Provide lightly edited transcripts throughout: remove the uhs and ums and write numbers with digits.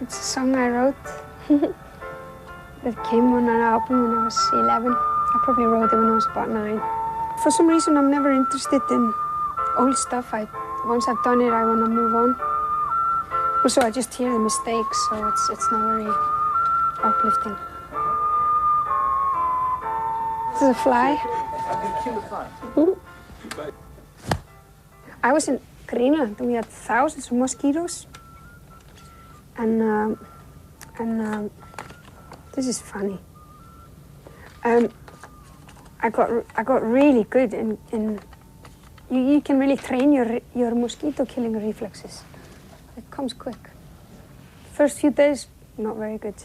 It's a song I wrote. It came on an album when I was 11. I probably wrote it when I was about 9. For some reason, I'm never interested in old stuff. Once I've done it, I want to move on. Also, I just hear the mistakes, so it's not very uplifting. This is a fly. I was in Greenland and we had thousands of mosquitoes. And this is funny. I got really good in you can really train your mosquito killing reflexes. It comes quick. First few days, not very good.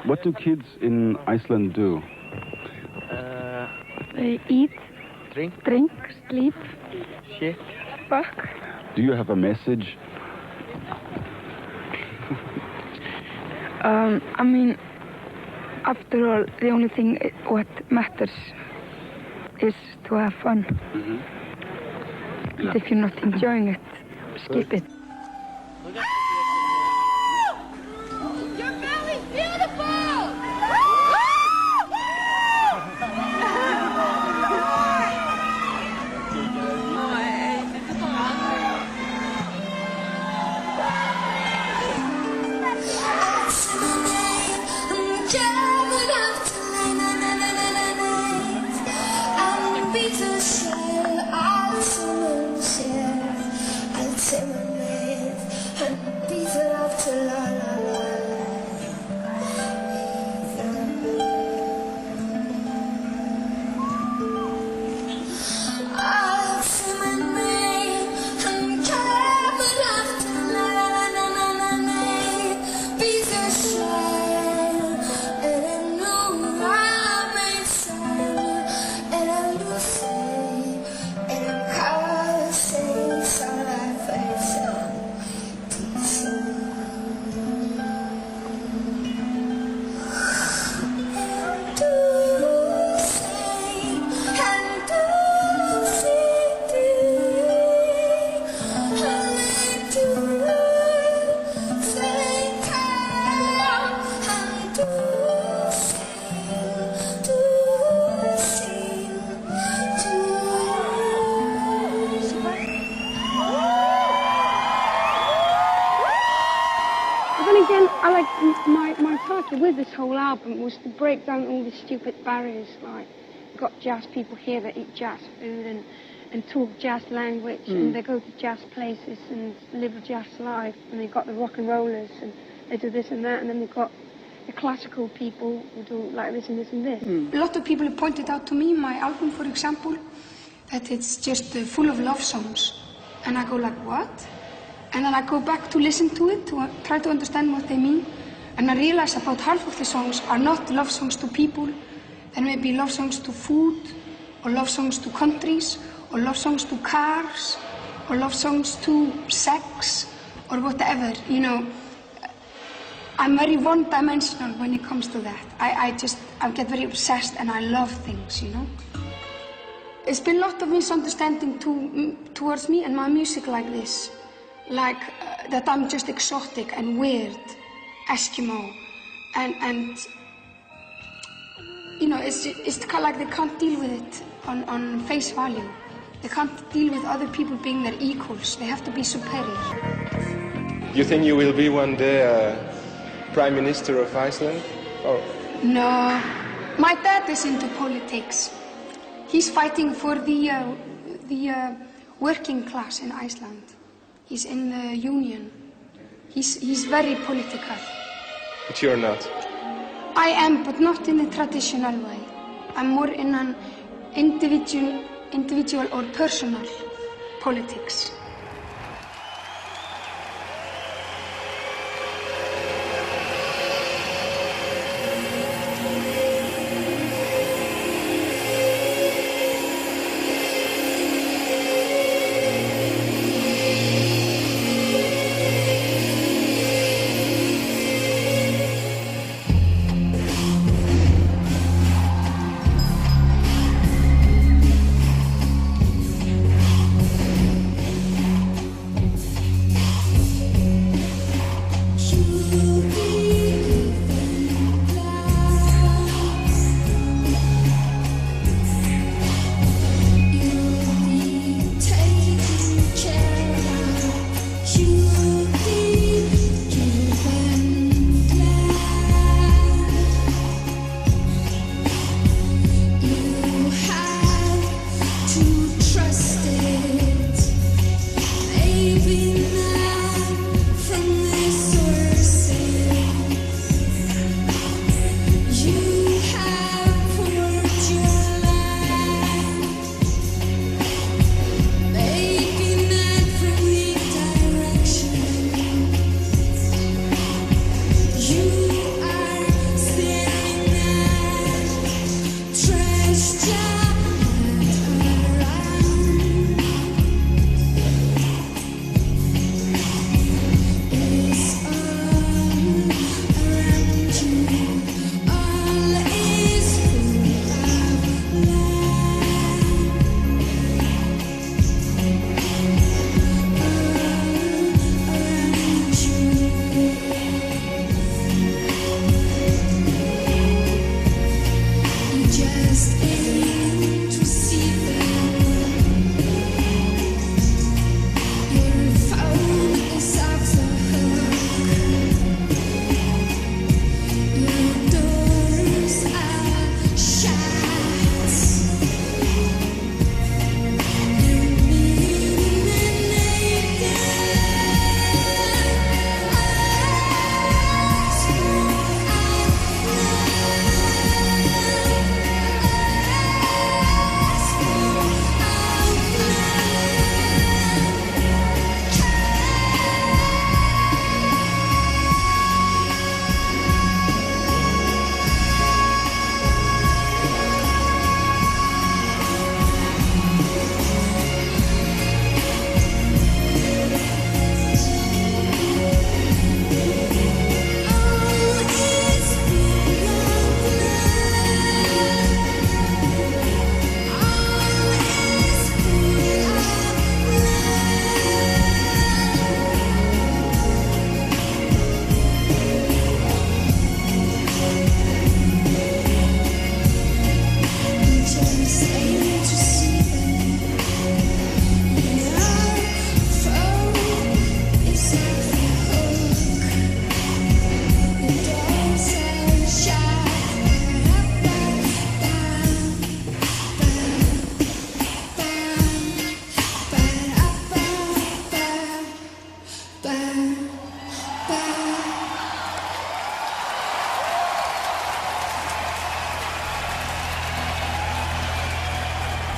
What do kids in Iceland do? They eat, drink, sleep, shit, fuck. Do you have a message? I mean, after all, the only thing what matters is to have fun. And if you're not enjoying it, skip it. My target with this whole album was to break down all the stupid barriers, like got jazz people here that eat jazz food and talk jazz language, and they go to jazz places and live a jazz life, and they got the rock and rollers and they do this and that, and then they got the classical people who do like this and this and this. A lot of people have pointed out to me, my album for example, that it's just full of love songs. and I go like, what? And then I go back to listen to it, to try to understand what they mean. And I realize about half of the songs are not love songs to people. They may be love songs to food, or love songs to countries, or love songs to cars, or love songs to sex, or whatever, you know. I'm very one-dimensional when it comes to that. I get very obsessed and I love things, you know. There's been a lot of misunderstanding towards me and my music like this. Like that I'm just exotic and weird, Eskimo, and you know, it's kind of like they can't deal with it on face value. They can't deal with other people being their equals. They have to be superior. You think you will be one day Prime Minister of Iceland? Oh. No, my dad is into politics. He's fighting for the working class in Iceland. He's in the union. He's very political. But you're not. I am, but not in a traditional way. I'm more in an individual or personal politics.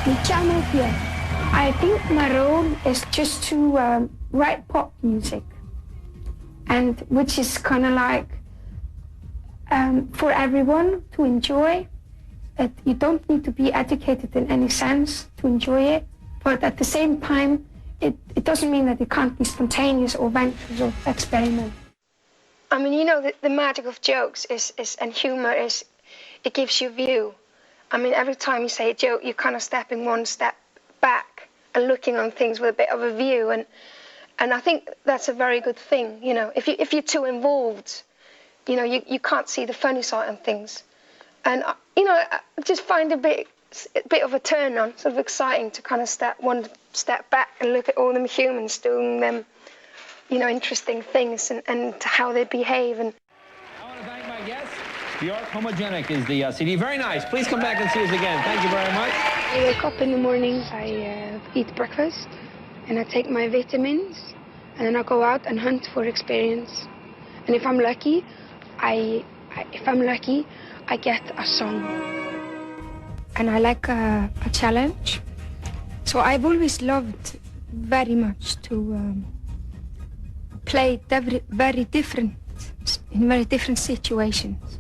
Við kemur Björk. I think my role is just to write pop music, and which is kind of like for everyone to enjoy. You don't need to be educated in any sense to enjoy it, but at the same time, it doesn't mean that it can't be spontaneous or venturous or experiment. I mean, you know, the magic of jokes and humor is, it gives you view. I mean, every time you say a joke, you're kind of stepping one step back and looking on things with a bit of a view, and I think that's a very good thing. You know, if you're too involved, you know, you can't see the funny side of things, and you know, I just find a bit of a turn on, sort of exciting to kind of step one step back and look at all them humans doing them, you know, interesting things and how they behave. And I want to thank my guests. Björk, Homogenic is the CD. Very nice. Please come back and see us again. Thank you very much. I wake up in the mornings, I eat breakfast, and I take my vitamins, and then I go out and hunt for experience. And if I'm lucky, I get a song. And I like a challenge. So I've always loved very much to play in very different situations.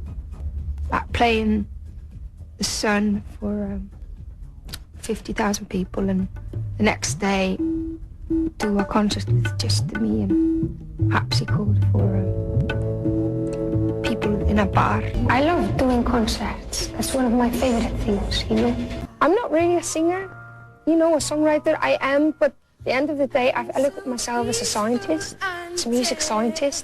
Like playing the sun for 50,000 people, and the next day do a concert with just me and harpsichord for people in a bar. I love doing concerts. That's one of my favorite things, you know. I'm not really a singer, you know, a songwriter. I am, but at the end of the day, I look at myself as a scientist, as a music scientist.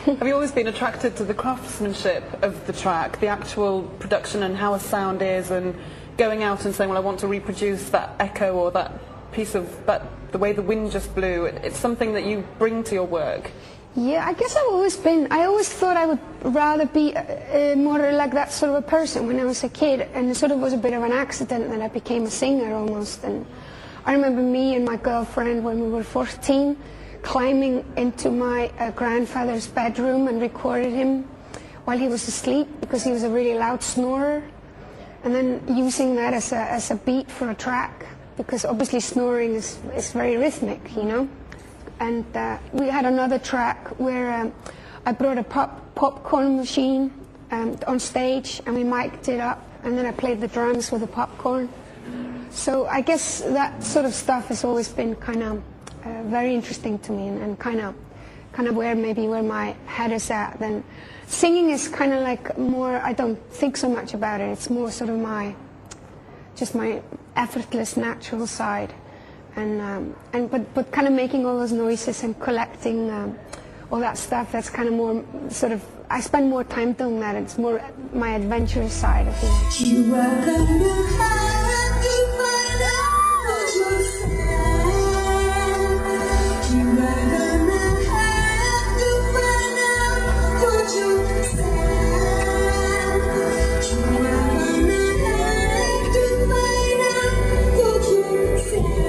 Have you always been attracted to the craftsmanship of the track, the actual production and how a sound is, and going out and saying, well, I want to reproduce that echo or that piece of the way the wind just blew? It's something that you bring to your work. Yeah, I guess I always thought I would rather be more like that sort of a person when I was a kid, and it sort of was a bit of an accident that I became a singer almost. And I remember me and my girlfriend when we were 14 climbing into my grandfather's bedroom and recorded him while he was asleep because he was a really loud snorer, and then using that as a beat for a track, because obviously snoring is very rhythmic, you know. And we had another track where I brought a popcorn machine on stage, and we mic'd it up, and then I played the drums with the popcorn. So I guess that sort of stuff has always been kind of very interesting to me, and kind of where my head is at. Then singing is kind of like more, I don't think so much about it. It's more sort of my effortless, natural side. But kind of making all those noises and collecting all that stuff, that's kind of more sort of, I spend more time doing that. It's more my adventurous side of things. You are gonna have to find out what you're saying. You are gonna have to find out what you're saying. You are gonna have to find out what you're saying.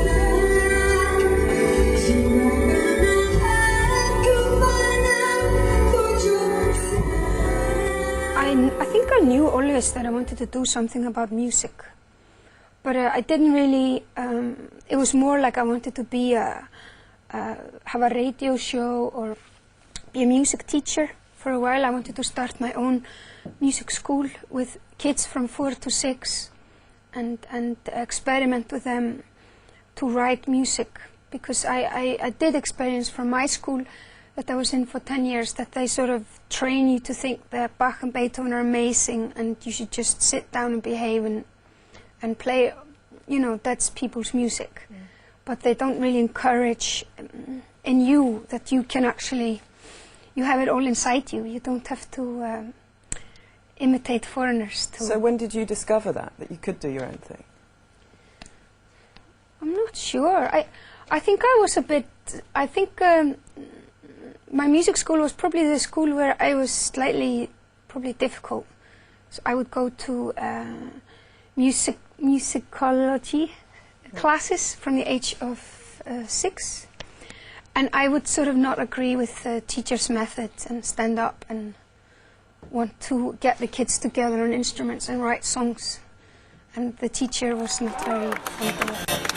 I think I knew always that I wanted to do something about music, but I didn't really, it was more like I wanted to be have a radio show or be a music teacher. For a while I wanted to start my own music school with kids from 4 to 6 and experiment with them to write music, because I did experience from my school that I was in for 10 years that they sort of train you to think that Bach and Beethoven are amazing and you should just sit down and behave and play, you know, that's people's music. Yeah. But they don't really encourage in you that you can actually, you have it all inside you. You don't have to imitate foreigners. So when did you discover that you could do your own thing? I'm not sure. I think I was a bit, I think my music school was probably the school where I was slightly probably difficult. So I would go to musicology classes from the age of 6, and I would sort of not agree with the teacher's methods and stand up and want to get the kids together on instruments and write songs, and the teacher was not very fond of it.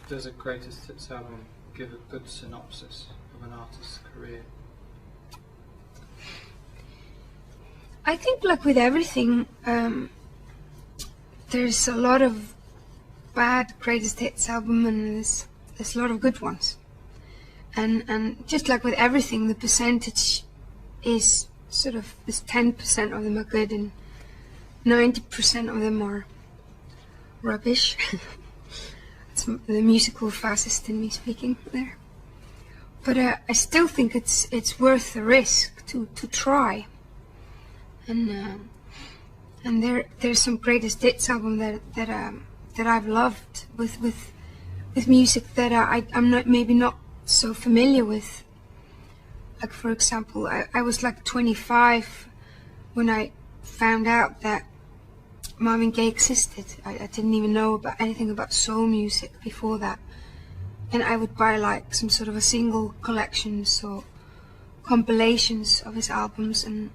Does a greatest hits album give a good synopsis of an artist's career? I think, like with everything, there's a lot of bad greatest hits album and there's a lot of good ones. And just like with everything, the percentage is sort of, this 10% of them are good and 90% of them are rubbish. It's the musical fascist in me speaking there. But I still think it's worth the risk to try. And there's some greatest hits album that I've loved with music that I'm not maybe not so familiar with. Like for example, I was like 25 when I found out that Marvin Gaye existed. I didn't even know about anything about soul music before that. And I would buy like some sort of a single collections or compilations of his albums, and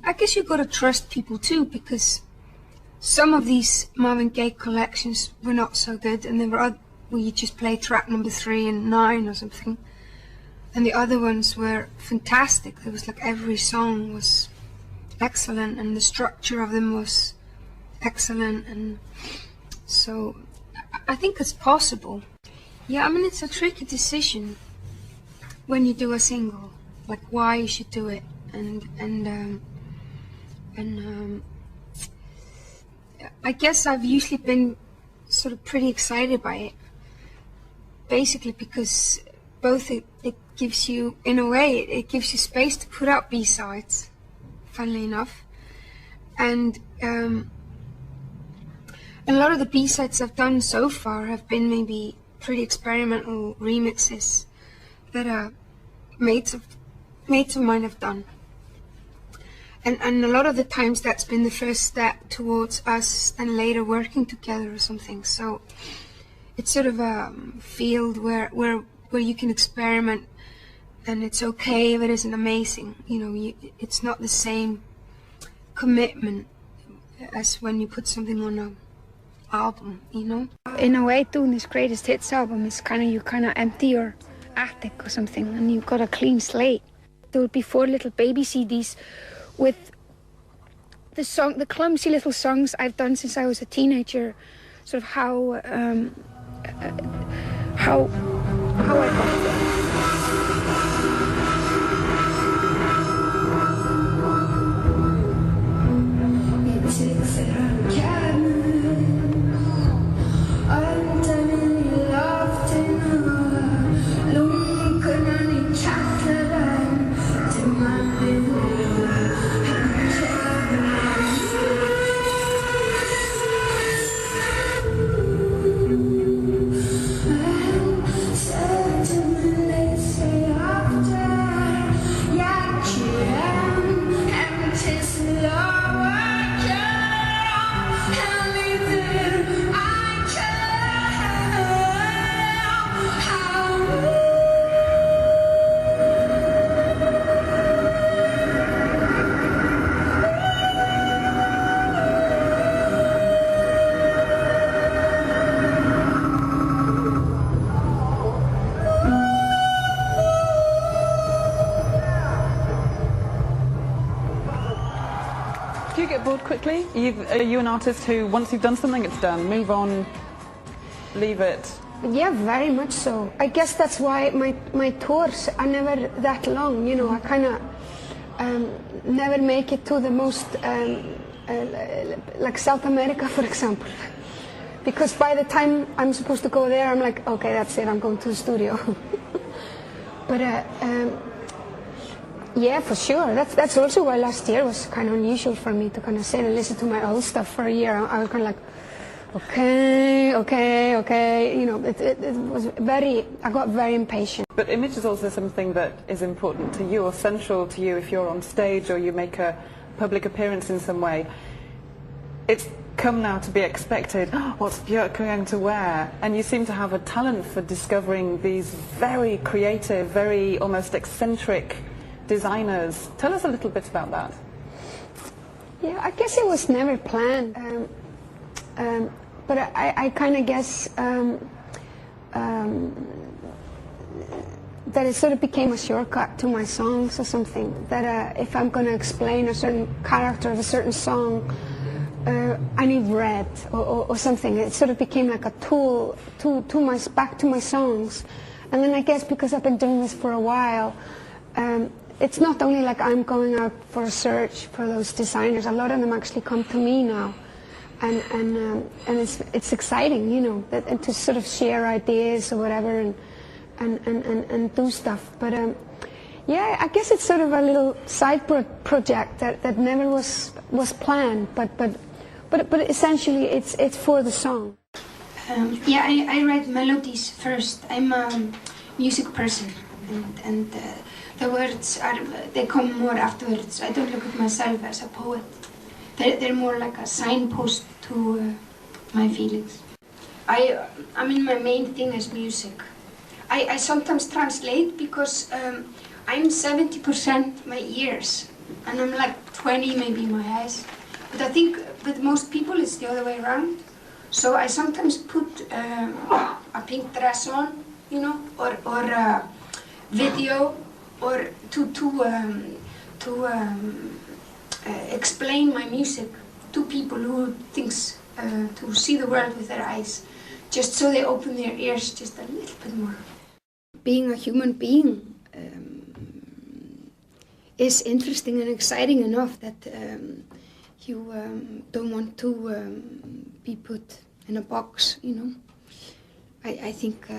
I guess you gotta trust people too, because some of these Marvin Gaye collections were not so good, and there were other where you just play track number 3 and 9 or something, and the other ones were fantastic. There was like every song was excellent and the structure of them was excellent, and so I think it's possible. Yeah, I mean, it's a tricky decision when you do a single, like why you should do it, and I guess I've usually been sort of pretty excited by it, basically because both it gives you, in a way, it gives you space to put out B-sides, funnily enough, and a lot of the B-sides I've done so far have been maybe pretty experimental remixes that mates of mine have done. And a lot of the times that's been the first step towards us then later working together or something. So it's sort of a field where you can experiment, and it's okay if it isn't amazing. You know, it's not the same commitment as when you put something on an album, you know? In a way, doing this greatest hits album is you kind of empty your attic or something, and you've got a clean slate. There would be 4 little baby CDs with the clumsy little songs I've done since I was a teenager, sort of how I got there. Say get bored quickly? Are you an artist who, once you've done something, it's done, move on, leave it? Yeah, very much so. I guess that's why my tours are never that long, you know. I kind of never make it to the most, like South America, for example. Because by the time I'm supposed to go there, I'm like, okay, that's it, I'm going to the studio. But yeah, for sure. That's also why last year was kind of unusual for me to kind of sit and listen to my old stuff for a year. I was kind of like, okay, you know, it was very, I got very impatient. But image is also something that is important to you or central to you if you're on stage or you make a public appearance in some way. It's come now to be expected, what's Björk going to wear? And you seem to have a talent for discovering these very creative, very almost eccentric designers. Tell us a little bit about that. Yeah, I guess it was never planned. But I kind of guess that it sort of became a shortcut to my songs or something. That if I'm going to explain a certain character of a certain song, I need red or something. It sort of became like a tool back to my songs. And then I guess because I've been doing this for a while, it's not only like I'm going out for a search for those designers. A lot of them actually come to me now. And it's exciting, you know, and to sort of share ideas or whatever and do stuff. But yeah, I guess it's sort of a little side project that never was planned. But essentially it's for the song. Yeah, I write melodies first. I'm a music person, and the words they come more afterwards. I don't look at myself as a poet. They're more like a signpost to my feelings. I mean, my main thing is music. I sometimes translate because I'm 70% my ears, and I'm like 20 maybe my eyes. But I think with most people it's the other way around. So I sometimes put a pink dress on, you know, or a video, or to explain my music to people who thinks to see the world with their eyes, just so they open their ears just a little bit more. Being a human being is interesting and exciting enough that you don't want to be put in a box, you know. I think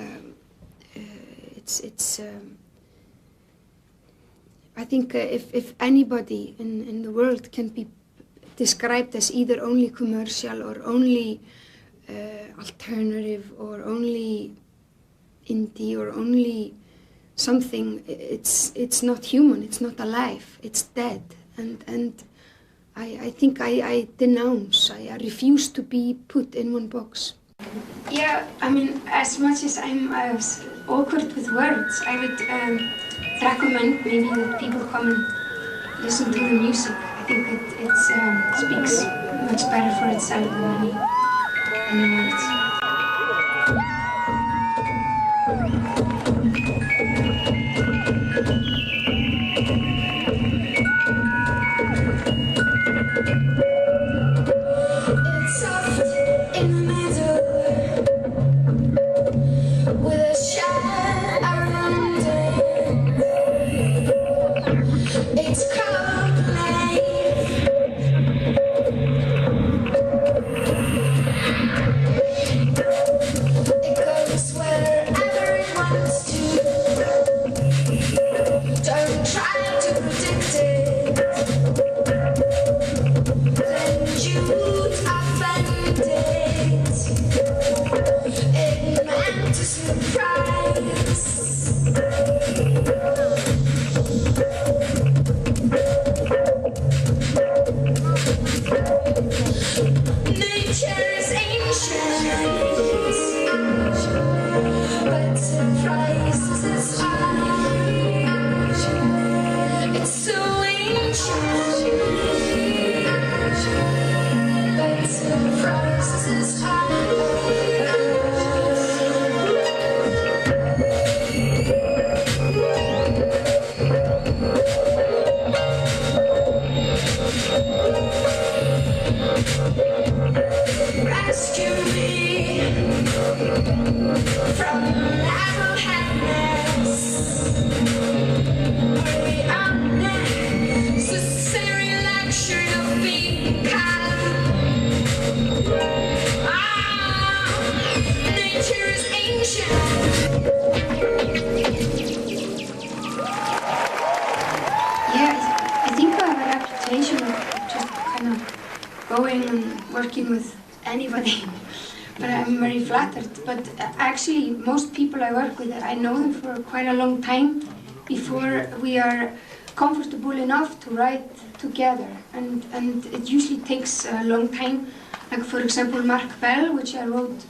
I think if anybody in the world can be described as either only commercial or only alternative or only indie or only something, it's not human, it's not alive, it's dead. And I think I denounce, I refuse to be put in one box. Yeah, I mean, as much as I'm awkward with words, I would recommend maybe that people come and listen to the music. I think it speaks much better for itself than any words. It's soft in the middle, with a shadow around it. It's cold life. It goes wherever it wants to. Don't try to predict it. Then you'd offend it. It meant to surprise. Nature is ancient, but surprises is high. It's so ancient, but surprises is high. from life of happiness. We are necessary luxury of being calm. Nature is ancient. Yeah, I think I have a reputation of just kind of going and working with anybody. But I'm very flattered. But actually, most people I work with, I know them for quite a long time before we are comfortable enough to write together. And it usually takes a long time. Like, for example, Mark Bell, which I wrote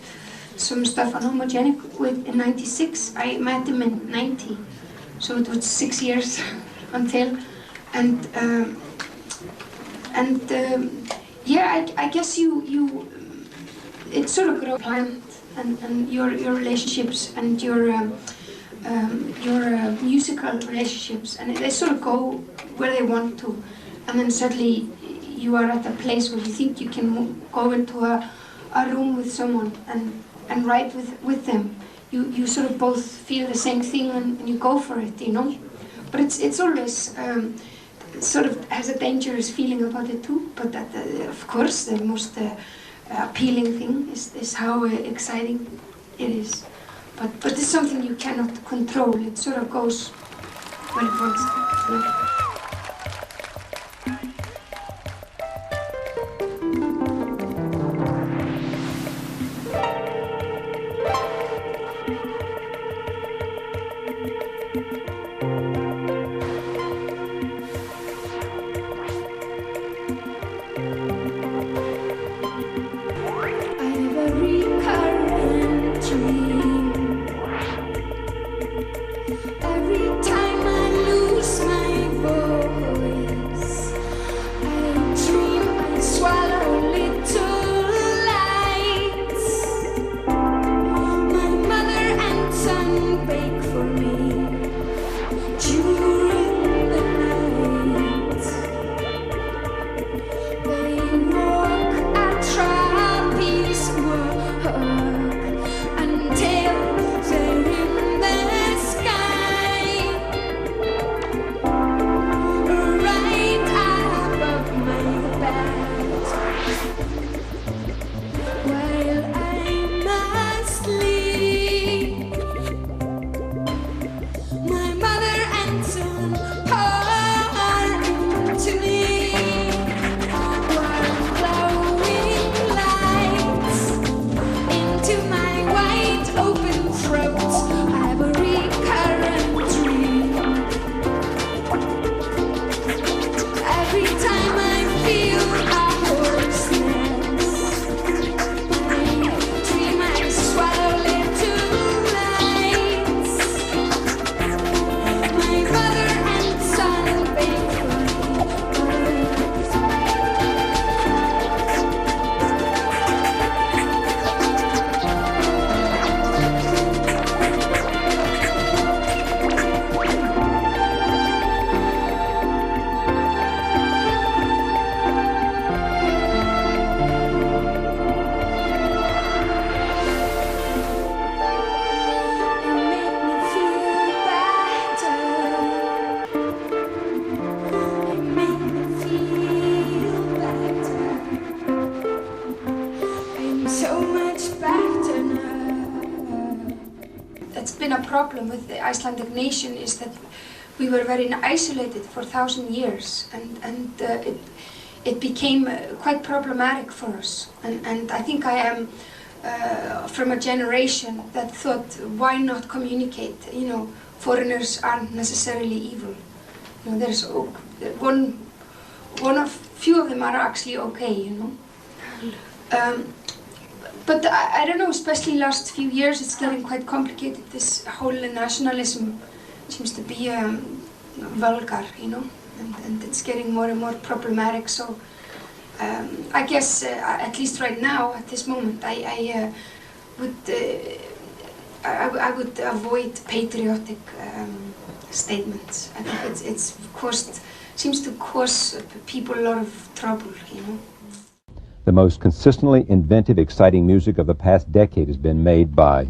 some stuff on Homogenic with in '96. I met him in '90, so it was 6 years until. Yeah, I guess it sort of grows plant and your relationships and your musical relationships, and they sort of go where they want to, and then suddenly you are at a place where you think you can go into a room with someone and write with them. You sort of both feel the same thing and you go for it, you know. But it's always sort of has a dangerous feeling about it too. But that, of course, the most appealing thing is how exciting it is. But it's something you cannot control. It sort of goes where it wants to. You know? Problem with the Icelandic nation is that we were very isolated for 1,000 years, and it became quite problematic for us. And I think I am from a generation that thought, why not communicate? You know, foreigners aren't necessarily evil. You know, there's few of them are actually okay. You know. But I don't know, especially last few years, it's getting quite complicated. This whole nationalism seems to be vulgar, you know, and it's getting more and more problematic. So I guess, at least right now, at this moment, I would avoid patriotic statements. I think seems to cause people a lot of trouble, you know. The most consistently inventive, exciting music of the past decade has been made by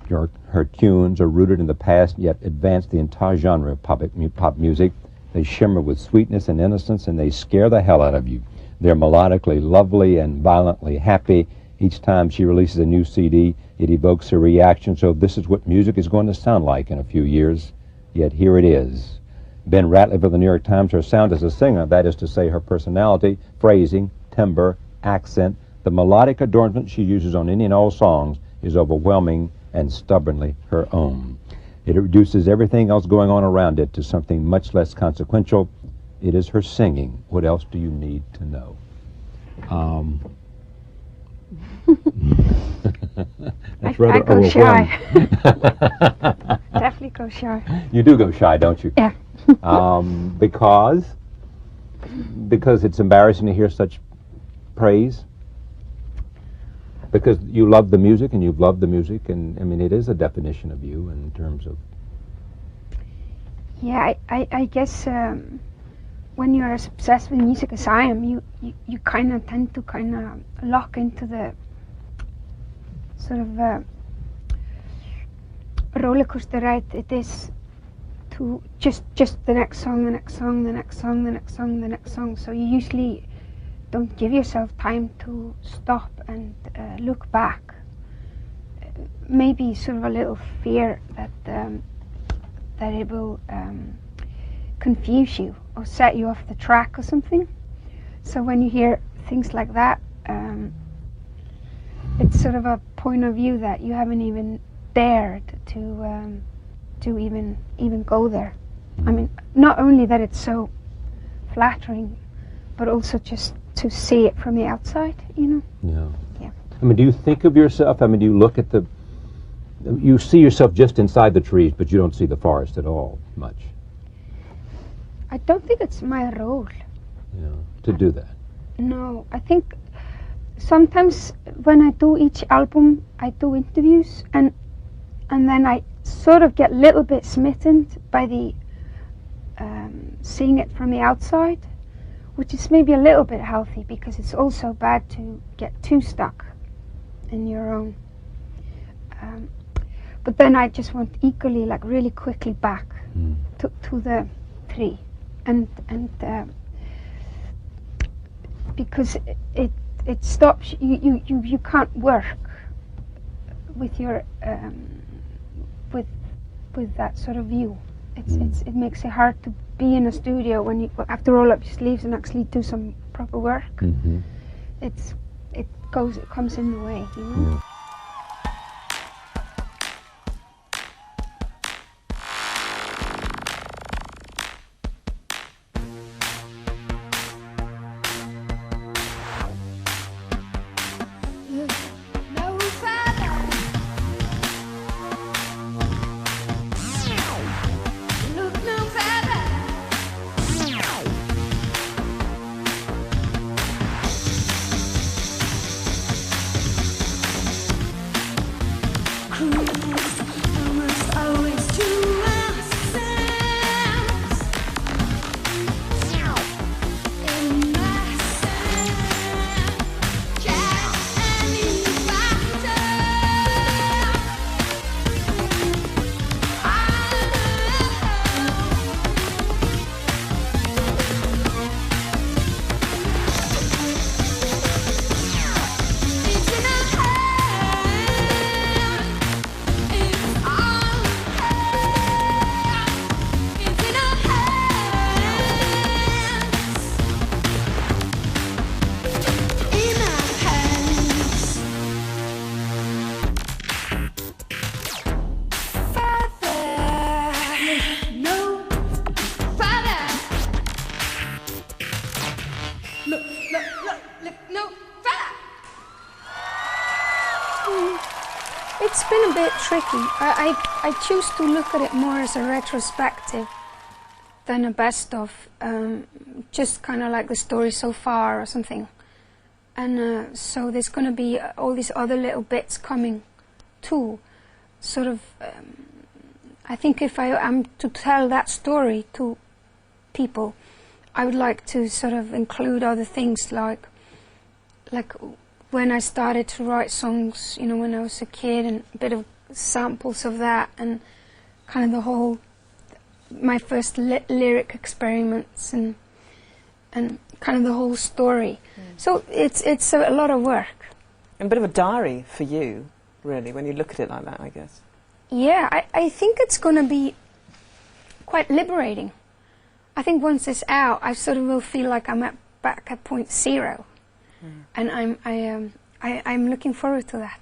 Björk. Her tunes are rooted in the past, yet advance the entire genre of pop music. They shimmer with sweetness and innocence, and they scare the hell out of you. They're melodically lovely and violently happy. Each time she releases a new CD, it evokes a reaction, so this is what music is going to sound like in a few years. Yet here it is. Ben Ratliff of the New York Times, her sound as a singer, that is to say her personality, phrasing, timbre, accent, the melodic adornment she uses on any and all songs is overwhelming and stubbornly her own. It reduces everything else going on around it to something much less consequential. It is her singing. What else do you need to know? That's rather I go overwhelming. shy. Definitely go shy. You do go shy, don't you? Yeah. Because it's embarrassing to hear such praise. Because you love the music, and you've loved the music, and I mean, it is a definition of you in terms of. Yeah, I guess when you're as obsessed with music as I am, you kind of tend to kind of lock into the sort of roller coaster ride it is to just the next song, the next song, the next song, the next song, the next song. So you usually don't give yourself time to stop and look back. Maybe sort of a little fear that that it will confuse you or set you off the track or something. So when you hear things like that, it's sort of a point of view that you haven't even dared to even go there. I mean, not only that it's so flattering, but also just to see it from the outside, you know? Yeah. Yeah. I mean, do you think of yourself, I mean, do you look at you see yourself just inside the trees, but you don't see the forest at all much? I don't think it's my role. Yeah, to do that. No, I think sometimes when I do each album, I do interviews, and then I sort of get a little bit smitten by the seeing it from the outside, which is maybe a little bit healthy, because it's also bad to get too stuck in your own. But then I just want equally, like really quickly back to the tree, and because it stops you can't work with your with that sort of view. It makes it hard to be in a studio when you have to roll up your sleeves and actually do some proper work. Mm-hmm. It comes in the way, you know. Yeah. No further. Look no further. Cruise almost always to ourselves. In myself, just any factor. It's in our hand. It's all it's in our hands. In our hands. Father, no father. Look, no father. It's been a bit tricky. I choose to look at it more as a retrospective than a best of, just kind of like the story so far or something. And so there's going to be all these other little bits coming too. Sort of, I think if I am to tell that story to people, I would like to sort of include other things like like when I started to write songs, you know, when I was a kid, and a bit of samples of that, and kind of the whole, my first lyric experiments, and kind of the whole story. So it's a lot of work. A bit of a diary for you, really, when you look at it like that, I guess. Yeah, I think it's going to be quite liberating. I think once it's out, I sort of will feel like I'm back at point zero, and I'm looking forward to that.